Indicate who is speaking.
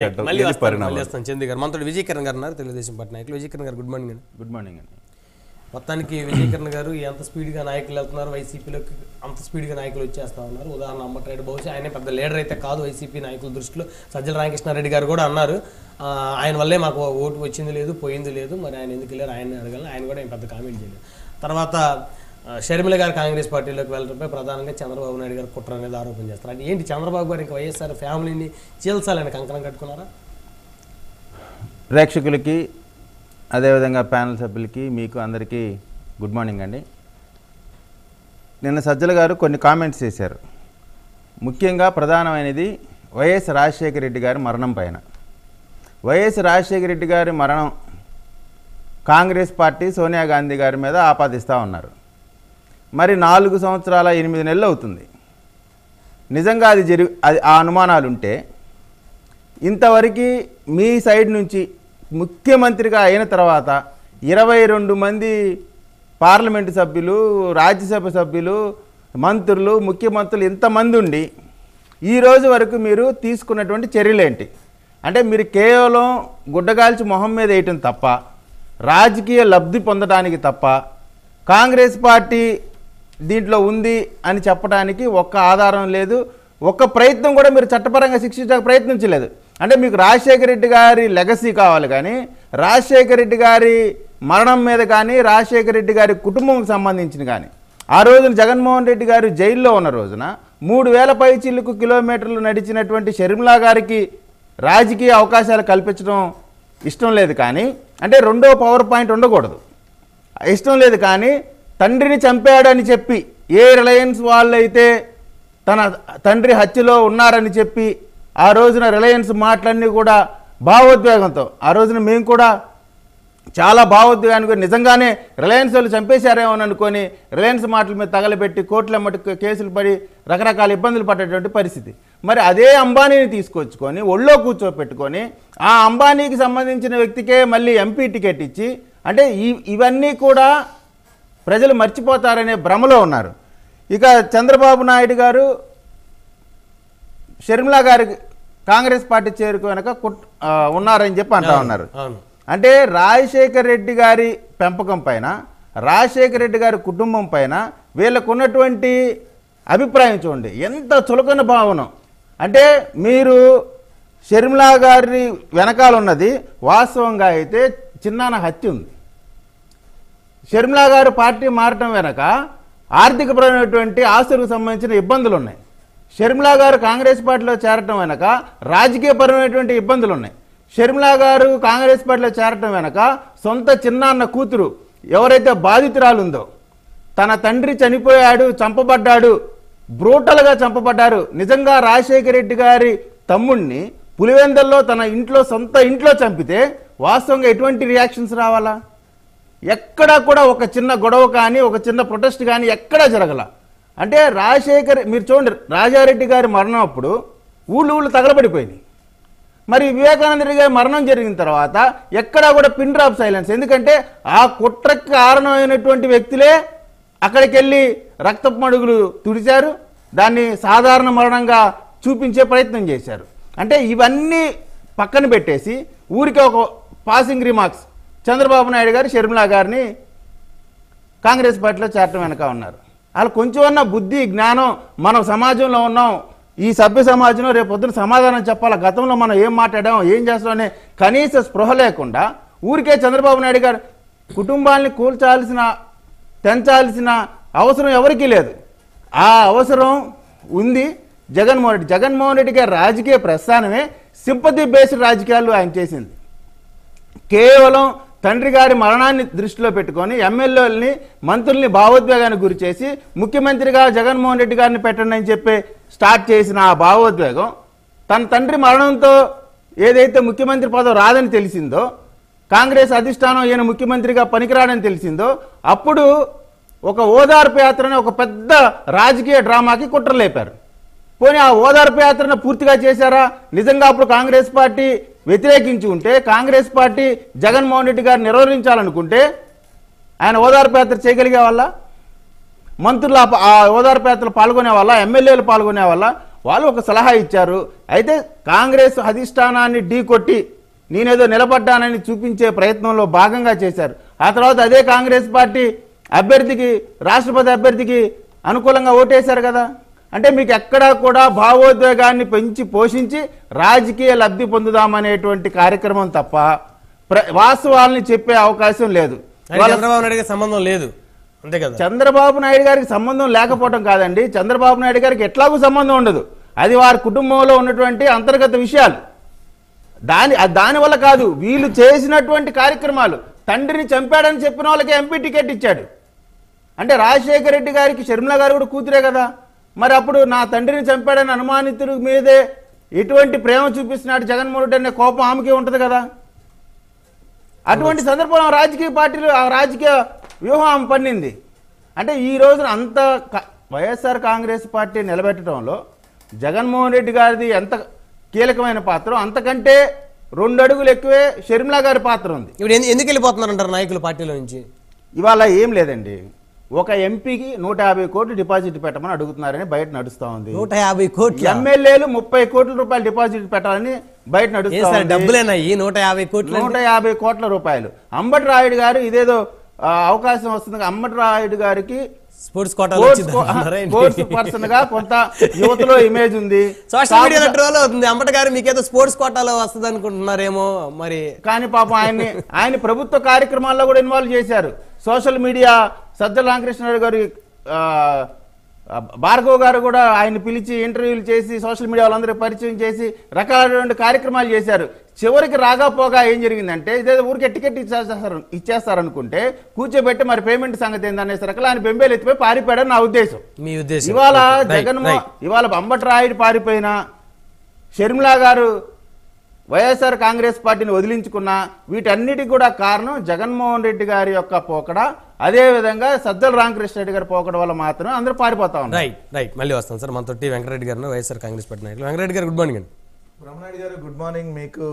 Speaker 1: మళ్ళీ వస్తాను చంద్ర గారు మనతో విజయకిరణ్ గారు ఉన్నారు తెలుగుదేశం పార్టీ నాయకులు. విజయకిరణ్ గారు గుడ్ మార్నింగ్ అండి.
Speaker 2: గుడ్ మార్నింగ్ అండి.
Speaker 1: మొత్తానికి విజయకిరణ్ గారు ఎంత స్పీడ్గా నాయకులు వెళ్తున్నారు, వైసీపీలోకి అంత స్పీడ్గా నాయకులు వచ్చేస్తా ఉన్నారు. ఉదాహరణ అంబట్రాయుడు బహుశా ఆయనే పెద్ద లీడర్ అయితే కాదు వైసీపీ నాయకుల దృష్టిలో. సజ్జల రామకృష్ణారెడ్డి గారు కూడా అన్నారు ఆయన వల్లే మాకు ఓటు వచ్చింది లేదు పోయింది లేదు, మరి ఆయన ఎందుకు వెళ్ళారు ఆయన అడగాలి, ఆయన కూడా ఏం పెద్ద కామెంట్ చేయలేదు. తర్వాత షర్మిల గారు కాంగ్రెస్ పార్టీలోకి వెళ్ళడంపై ప్రధానంగా చంద్రబాబు నాయుడు గారు కుట్ర అనేది ఆరోపణ చేస్తారు. అంటే ఏంటి చంద్రబాబు గారు ఇంకా వైఎస్ఆర్ ఫ్యామిలీని చీల్చాలని కంకణం కట్టుకున్నారా?
Speaker 2: ప్రేక్షకులకి అదేవిధంగా ప్యానల్ సభ్యులకి మీకు అందరికీ గుడ్ మార్నింగ్ అండి. నిన్న సజ్జల గారు కొన్ని కామెంట్స్ చేశారు. ముఖ్యంగా ప్రధానమైనది వైఎస్ రాజశేఖర రెడ్డి గారి మరణం పైన. వైఎస్ రాజశేఖర రెడ్డి గారి మరణం కాంగ్రెస్ పార్టీ సోనియా గాంధీ గారి మీద ఆపాదిస్తూ ఉన్నారు. మరి 4 సంవత్సరాల 8 నెలలు అవుతుంది. నిజంగా అది ఆ అనుమానాలు ఉంటే ఇంతవరకు మీ సైడ్ నుంచి ముఖ్యమంత్రిగా అయిన తర్వాత 22 మంది పార్లమెంటు సభ్యులు, రాజ్యసభ సభ్యులు, మంత్రులు, ముఖ్యమంత్రులు ఇంతమంది ఉండి ఈరోజు వరకు మీరు తీసుకున్నటువంటి చర్యలేంటి? అంటే మీరు కేవలం గుడ్డగాల్చి మొహం మీద వేయటం తప్ప, రాజకీయ లబ్ధి పొందడానికి తప్ప, కాంగ్రెస్ పార్టీ దీంట్లో ఉంది అని చెప్పడానికి ఒక్క ఆధారం లేదు, ఒక్క ప్రయత్నం కూడా మీరు చట్టపరంగా శిక్షించడానికి ప్రయత్నించలేదు. అంటే మీకు రాజశేఖర రెడ్డి గారి లెగసీ కావాలి కానీ రాజశేఖర రెడ్డి గారి మరణం మీద కానీ రాజశేఖర రెడ్డి గారి కుటుంబంకి సంబంధించిన కానీ ఆ రోజున జగన్మోహన్ రెడ్డి గారు జైల్లో ఉన్న రోజున 3000 పైచిల్లుకు కిలోమీటర్లు నడిచినటువంటి షర్మిలా గారికి రాజకీయ అవకాశాలు కల్పించడం ఇష్టం లేదు. కానీ అంటే రెండో పవర్ పాయింట్ ఉండకూడదు, ఇష్టం లేదు. కానీ తండ్రిని చంపాడని చెప్పి ఏ రిలయన్స్ వాళ్ళైతే తన తండ్రి హత్యలో ఉన్నారని చెప్పి ఆ రోజున రిలయన్స్ మాటలన్నీ కూడా భావోద్వేగంతో, ఆ రోజున మేము కూడా చాలా భావోద్వేగానికి నిజంగానే రిలయన్స్ వాళ్ళు చంపేశారేమో అనుకొని రిలయన్స్ మాటల మీద తగలబెట్టి కోట్లమ్మటి కేసులు పడి రకరకాల ఇబ్బందులు పడేటువంటి పరిస్థితి. మరి అదే అంబానీని తీసుకొచ్చుకొని ఒళ్ళో కూర్చోపెట్టుకొని ఆ అంబానీకి సంబంధించిన వ్యక్తికే మళ్ళీ ఎంపీ టికెట్ ఇచ్చి, అంటే ఇవన్నీ కూడా ప్రజలు మర్చిపోతారనే భ్రమలో ఉన్నారు. ఇక చంద్రబాబు నాయుడు గారు షర్మిలా గారికి కాంగ్రెస్ పార్టీ చేరుకోనక ఉన్నారని చెప్పి అంటా ఉన్నారు. అంటే రాజశేఖర రెడ్డి గారి పెంపకం పైన, రాజశేఖర రెడ్డి గారి కుటుంబం పైన వీళ్ళకు ఉన్నటువంటి అభిప్రాయం చూడండి, ఎంత చులకన భావన. అంటే మీరు షర్మిలా గారి వెనకాల ఉన్నది వాస్తవంగా అయితే చిన్నాన హత్య ఉంది. షర్మిలా గారు పార్టీ మారటం వెనక ఆర్థికపరమైనటువంటి ఆస్తులకు సంబంధించిన ఇబ్బందులు ఉన్నాయి. షర్మిలా గారు కాంగ్రెస్ పార్టీలో చేరటం వెనక రాజకీయపరమైనటువంటి ఇబ్బందులు ఉన్నాయి. షర్మిలా గారు కాంగ్రెస్ పార్టీలో చేరటం వెనక సొంత చిన్నాన్న కూతురు ఎవరైతే బాధితురాలు ఉందో, తన తండ్రి చనిపోయాడు, చంపబడ్డాడు, బ్రూటల్గా చంపబడ్డారు. నిజంగా రాజశేఖర రెడ్డి గారి తమ్ముడిని పులివెందల్లో తన ఇంట్లో సొంత ఇంట్లో చంపితే వాస్తవంగా ఎటువంటి రియాక్షన్స్ రావాలా? ఎక్కడా కూడా ఒక చిన్న గొడవ కానీ ఒక చిన్న ప్రొటెస్ట్ కానీ ఎక్కడా జరగల. అంటే మీరు చూడండి, రాజారెడ్డి గారి మరణం అప్పుడు ఊళ్ళు తగలబడిపోయినాయి. మరి వివేకానంద రెడ్డి గారి మరణం జరిగిన తర్వాత ఎక్కడా కూడా పిన్ డ్రాప్ సైలెన్స్. ఎందుకంటే ఆ కుట్రకి కారణమైనటువంటి వ్యక్తులే అక్కడికి వెళ్ళి రక్తపు మడుగులు తుడిచారు, దాన్ని సాధారణ మరణంగా చూపించే ప్రయత్నం చేశారు. అంటే ఇవన్నీ పక్కన పెట్టేసి ఊరికే ఒక పాసింగ్ రిమార్క్స్, చంద్రబాబు నాయుడు గారు షర్మిలా గారిని కాంగ్రెస్ పార్టీలో చేరటం వెనక ఉన్నారు. వాళ్ళు కొంచెమన్నా బుద్ధి జ్ఞానం, మనం సమాజంలో ఉన్నాం, ఈ సభ్య సమాజంలో రేపు పొద్దున సమాధానం చెప్పాలి, గతంలో మనం ఏం మాట్లాడాం ఏం చేస్తాం అనే కనీస స్పృహ లేకుండా ఊరికే చంద్రబాబు నాయుడు గారు కుటుంబాన్ని తెంచాల్సిన అవసరం ఎవరికీ లేదు. ఆ అవసరం ఉంది జగన్మోహన్ రెడ్డి గారి రాజకీయ ప్రస్థానమే సింపతి బేస్డ్ రాజకీయాలు ఆయన చేసింది. కేవలం తండ్రి గారి మరణాన్ని దృష్టిలో పెట్టుకొని ఎమ్మెల్యేలని మంత్రుల్ని భావోద్వేగానికి గురి చేసి ముఖ్యమంత్రిగా జగన్మోహన్ రెడ్డి గారిని పెట్టండి అని చెప్పి స్టార్ట్ చేసిన ఆ భావోద్వేగం తన తండ్రి మరణంతో ఏదైతే ముఖ్యమంత్రి పదవి రాదని తెలిసిందో, కాంగ్రెస్ అధిష్టానం ఈయన ముఖ్యమంత్రిగా పనికిరాడని తెలిసిందో, అప్పుడు ఒక ఓదార్పు యాత్రని ఒక పెద్ద రాజకీయ డ్రామాకి కుట్రలేపారు. పోనీ ఆ ఓదార్పు యాత్రను పూర్తిగా చేశారా? నిజంగా అప్పుడు కాంగ్రెస్ పార్టీ వ్యతిరేకించి ఉంటే, కాంగ్రెస్ పార్టీ జగన్మోహన్ రెడ్డి గారిని నిర్వహించాలనుకుంటే ఆయన ఓదార్పు యాత్ర చేయగలిగే వాళ్ళ? మంత్రులు ఆ ఓదార్పు యాత్రలు పాల్గొనే వాళ్ళ? ఎమ్మెల్యేలు పాల్గొనే వాళ్ళ? వాళ్ళు ఒక సలహా ఇచ్చారు. అయితే కాంగ్రెస్ అధిష్టానాన్ని ఢీకొట్టి నేనేదో నిలబడ్డానని చూపించే ప్రయత్నంలో భాగంగా చేశారు. ఆ తర్వాత అదే కాంగ్రెస్ పార్టీ అభ్యర్థికి, రాష్ట్రపతి అభ్యర్థికి అనుకూలంగా ఓటేశారు కదా. అంటే మీకు ఎక్కడా కూడా భావోద్వేగాన్ని పెంచి పోషించి రాజకీయ లబ్ధి పొందుదామనేటువంటి కార్యక్రమం తప్ప వాస్తవాలని చెప్పే అవకాశం లేదు.
Speaker 1: చంద్రబాబు నాయుడు గారికి సంబంధం లేదు, అంతే కదా.
Speaker 2: చంద్రబాబు నాయుడు గారికి సంబంధం లేకపోవడం కాదండి, చంద్రబాబు నాయుడు గారికి ఎట్లాగూ సంబంధం ఉండదు. అది వారి కుటుంబంలో ఉన్నటువంటి అంతర్గత విషయాలు. దానివల్ల కాదు, వీళ్ళు చేసినటువంటి కార్యక్రమాలు. తండ్రిని చంపాడని చెప్పిన వాళ్ళకి ఎంపీ టికెట్ ఇచ్చాడు. అంటే రాజశేఖర రెడ్డి గారికి షర్మిల గారు కూడా కూతురే కదా. మరి అప్పుడు నా తండ్రిని చంపాడని అనుమానితుడి మీదే ఎటువంటి ప్రేమ చూపిస్తున్నాడు జగన్మోహన్ రెడ్డి అనే కోపం ఆమెకే ఉంటుంది కదా. అటువంటి సందర్భంలో రాజకీయ పార్టీలు ఆ రాజకీయ వ్యూహం ఆమె పన్నింది. అంటే ఈ రోజున అంత వైఎస్ఆర్ కాంగ్రెస్ పార్టీ నిలబెట్టడంలో జగన్మోహన్ రెడ్డి గారిది ఎంత కీలకమైన పాత్ర, అంతకంటే 2 అడుగులు ఎక్కువే షర్మిల గారి పాత్ర ఉంది.
Speaker 1: ఇప్పుడు ఎందుకు వెళ్ళిపోతున్నారంటారు నాయకులు పార్టీలో నుంచి?
Speaker 2: ఇవాళ ఏం లేదండి, ఒక ఎంపీకి 150 కోట్లు డిపాజిట్ పెట్టమని అడుగుతున్నారని బయట నడుస్తా ఉంది.
Speaker 1: 150 కోట్లు.
Speaker 2: ఎమ్మెల్యేలు 30 కోట్ల రూపాయలు డిపాజిట్ పెట్టాలని బయట నడుస్తా ఉంది.
Speaker 1: డబ్బులేనా ఈ 150 కోట్లు?
Speaker 2: 150 కోట్ల రూపాయలు. అంబటి రాయుడు గారు ఇదేదో అవకాశం వస్తుంది, అంబటి రాయుడు గారికి
Speaker 1: స్పోర్ట్స్
Speaker 2: పర్సన్ గా కొంత యువతలో ఇమేజ్ ఉంది.
Speaker 1: సోషల్ మీడియాలో ట్రోల్ అవుతుంది, అంబటి గారు మీకేదో స్పోర్ట్స్ కోటాలో వస్తుంది అనుకుంటున్నారేమో మరి.
Speaker 2: కానీ పాపం ఆయన ప్రభుత్వ కార్యక్రమాల్లో కూడా ఇన్వాల్వ్ చేశారు. సోషల్ మీడియా సజ్జల రామకృష్ణారెడ్డి గారు, భార్గవ్ గారు కూడా ఆయన పిలిచి ఇంటర్వ్యూలు చేసి సోషల్ మీడియా వాళ్ళందరికీ పరిచయం చేసి రకాలైన కార్యక్రమాలు చేశారు. చివరికి రాకపోగా ఏం జరిగిందంటే ఇదేదో ఊరికే టికెట్ ఇచ్చేస్తారనుకుంటే కూర్చోబెట్టి మరి పేమెంట్ సంగతి ఏందనేసరికి ఆయన బెంబేలు ఎత్తిపోయి పారిపోయాడని నా ఉద్దేశం.
Speaker 1: మీ ఉద్దేశం?
Speaker 2: ఇవాళ ఇవాళ అంబటి రాయుడు పారిపోయినా, షర్మిల గారు వైఎస్ఆర్ కాంగ్రెస్ పార్టీని వదిలించుకున్న, వీటన్నిటికి కూడా కారణం జగన్మోహన్ రెడ్డి గారి యొక్క పోకడ, అదేవిధంగా సజ్జల రామకృష్ణారెడ్డి గారి పోకడ వల్ల మాత్రం అందరూ పారిపోతా ఉన్నారు.
Speaker 1: రైట్ మళ్ళీ వస్తాం సార్. మనతోటి వెంకటరెడ్డి గారు, వైఎస్ఆర్ కాంగ్రెస్ పార్టీ నాయకులు. వెంకటరెడ్డి గారు గుడ్ మార్నింగ్ అండి.
Speaker 3: బ్రహ్మనాయుడు గారు గుడ్ మార్నింగ్. మీకు